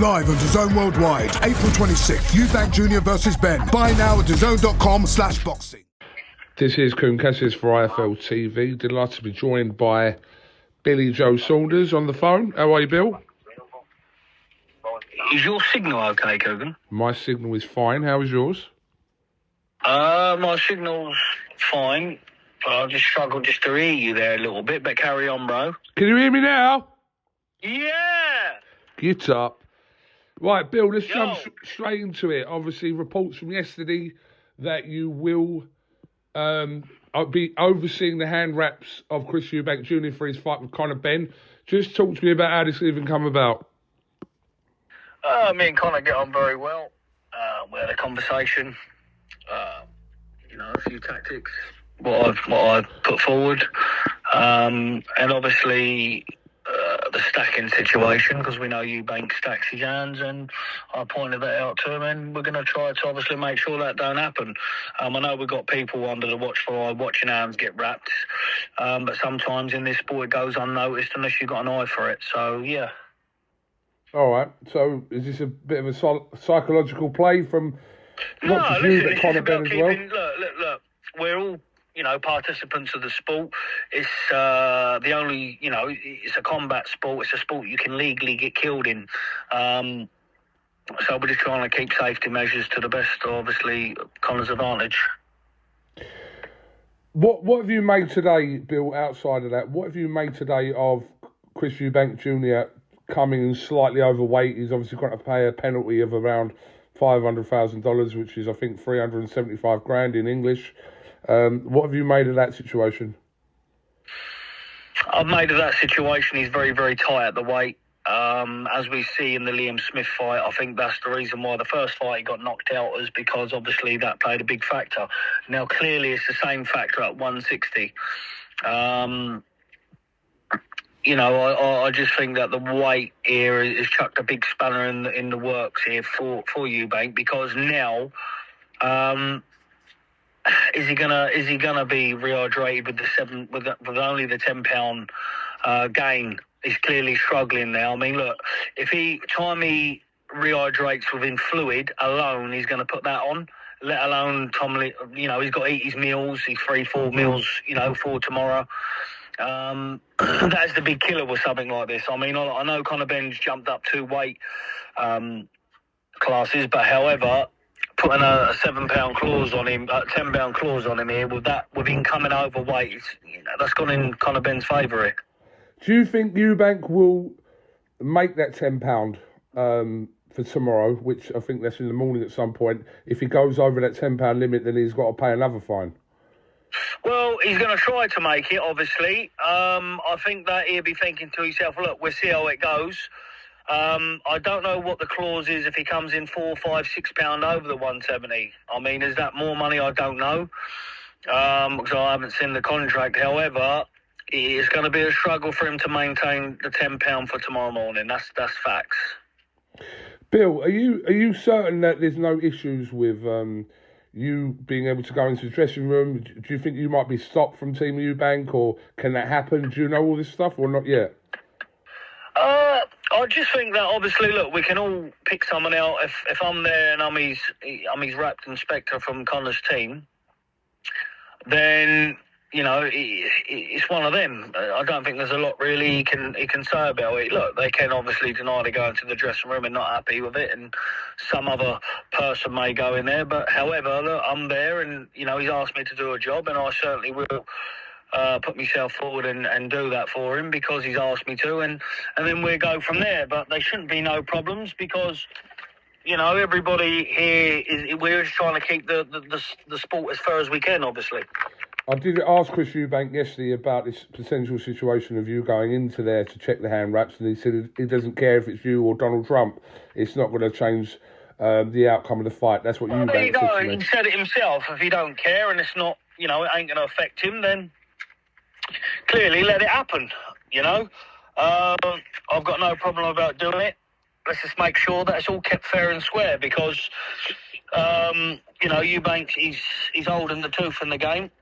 Live on DAZN Worldwide, April 26th, EUBANK Junior versus BENN. Buy now at DAZN.com/boxing. This is Kuhn Cassis for IFLTV. Delighted to be joined by Billy Joe Saunders on the phone. How are you, Bill? Is your signal okay, Coogan? My signal is fine. How is yours? My signal's fine. I just struggled just to hear you there a little bit, but carry on, bro. Can you hear me now? Yeah! Get up. Right, Bill, let's jump straight into it. Obviously, reports from yesterday that you will be overseeing the hand wraps of Chris Eubank Jr. for his fight with Conor Benn. Just talk to me about how this even come about. Me and Conor get on very well. We had a conversation. A few tactics, what I've put forward. And obviously the stacking situation, because we know Eubank stacks his hands, and I pointed that out to him, and we're going to try to obviously make sure that don't happen. I know we've got people under the watchful eye watching hands get wrapped, but sometimes in this sport it goes unnoticed unless you've got an eye for it. So, yeah. All right. So is this a bit of a psychological play from not just you, but Conor Benn as well? Look. We're all, participants of the sport. It's the only, it's a combat sport. It's a sport you can legally get killed in. So we're just trying to keep safety measures to the best, obviously, Conor's advantage. What have you made today, Bill, outside of that? What have you made today of Chris Eubank Jr. coming in slightly overweight? He's obviously got to pay a penalty of around $500,000, which is, I think, 375 grand in English. What have you made of that situation? I've made of that situation, he's very, very tight at the weight. As we see in the Liam Smith fight, I think that's the reason why the first fight he got knocked out is because obviously that played a big factor. Now, clearly it's the same factor at 160. I just think that the weight here has chucked a big spanner in the works here for Eubank, because now, is he gonna be rehydrated with only the £10 gain? He's clearly struggling now. I mean, look, if he rehydrates within fluid alone, he's going to put that on. Let alone he's got to eat his meals, his 3-4 meals, for tomorrow. That's the big killer with something like this. I mean, I know Conor Benn's jumped up 2 weight classes, but however, putting a £7 clause on him, £10 clause on him here with him coming overweight, that's gone in Conor Benn's favour here. Do you think Eubank will make that £10 for tomorrow, which I think that's in the morning at some point? If he goes over that £10 limit, then he's got to pay another fine. Well, he's going to try to make it, obviously. I think that he'll be thinking to himself, look, we'll see how it goes. I don't know what the clause is if he comes in £4, £5, £6 over the 170. I mean, is that more money? I don't know, because I haven't seen the contract. However, it's going to be a struggle for him to maintain the £10 for tomorrow morning. That's facts. Bill, are you certain that there's no issues with you being able to go into the dressing room? Do you think you might be stopped from Team Eubank, or can that happen? Do you know all this stuff, or not yet? I just think that obviously, look, we can all pick someone out. If I'm there and I'm his wrapped inspector from Conor's team, then it's one of them. I don't think there's a lot really he can say about it. Look, they can obviously deny to go into the dressing room and not happy with it, and some other person may go in there. But however, look, I'm there, and he's asked me to do a job, and I certainly will put myself forward and do that for him because he's asked me to, and then we'll go from there. But there shouldn't be no problems because everybody here we're just trying to keep the sport as fair as we can, obviously. I did ask Chris Eubank yesterday about this potential situation of you going into there to check the hand wraps, and he said he doesn't care if it's you or Donald Trump. It's not going to change the outcome of the fight. That's what Eubank said to me. He said it himself. If he don't care and it's not, it ain't going to affect him, then clearly let it happen. I've got no problem about doing it. Let's just make sure that it's all kept fair and square because, Eubank, he's old in the tooth in the game.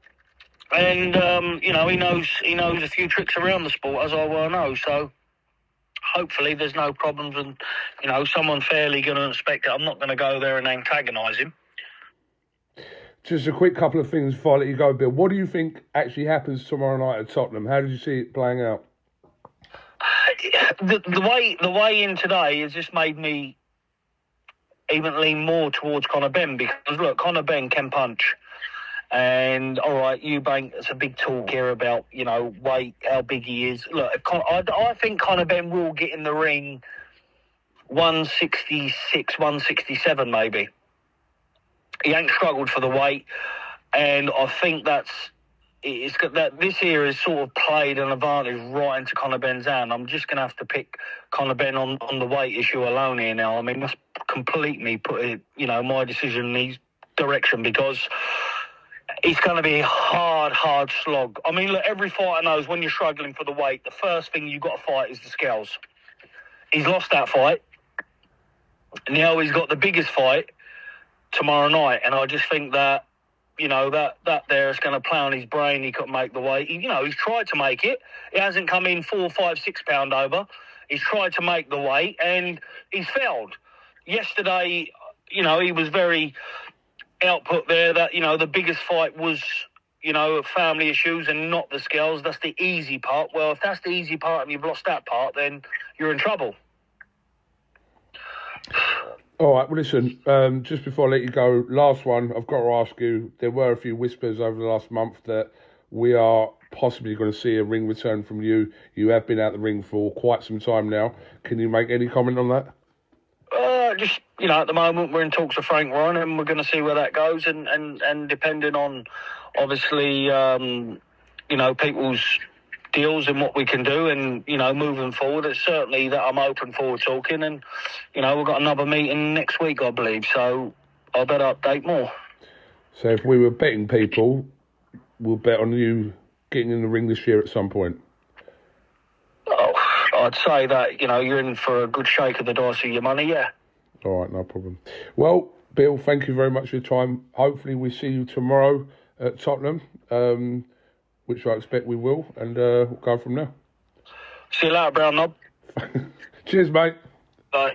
And, he knows a few tricks around the sport, as I well know. So hopefully there's no problems and, you know, someone fairly going to inspect it. I'm not going to go there and antagonise him. Just a quick couple of things before I let you go, Bill. What do you think actually happens tomorrow night at Tottenham? How did you see it playing out? The way in today has just made me even lean more towards Conor Benn, because look, Conor Benn can punch, and all right, EUBANK, it's a big talk here about, you know, weight, how big he is. Look, I think Conor Benn will get in the ring 166, 167 maybe. He ain't struggled for the weight, and I think that this here has sort of played an advantage right into Conor Benn's hand. I'm just going to have to pick Conor Benn on the weight issue alone here now. I mean, that's completely put it, you know, my decision in his direction, because it's going to be a hard slog. I mean, look, every fighter knows when you're struggling for the weight, the first thing you've got to fight is the scales. He's lost that fight. Now he's got the biggest fight tomorrow night, and I just think that, you know, that there is going to play on his brain. He couldn't make the weight. You know, he's tried to make it. He hasn't come in 4, 5, 6 pound over. He's tried to make the weight, and he's failed. Yesterday, you know, he was very output there that, you know, the biggest fight was, you know, family issues and not the scales. That's the easy part. Well, if that's the easy part and you've lost that part, then you're in trouble. All right, well, listen, just before I let you go, last one, I've got to ask you, there were a few whispers over the last month that we are possibly going to see a ring return from you. You have been out the ring for quite some time now. Can you make any comment on that? Just, you know, at the moment we're in talks with Frank Warren, and we're going to see where that goes, and depending on, obviously, you know, people's deals and what we can do, and, you know, moving forward, it's certainly that I'm open forward talking, and, you know, we've got another meeting next week, I believe, so I better update more. So if we were betting people, we'll bet on you getting in the ring this year at some point. Oh, I'd say that, you know, you're in for a good shake of the dice of your money, yeah. All right, no problem. Well, Bill, thank you very much for your time. Hopefully we see you tomorrow at Tottenham, which I expect we will, and we'll go from there. See you later, Brown Knob. Cheers, mate. Bye.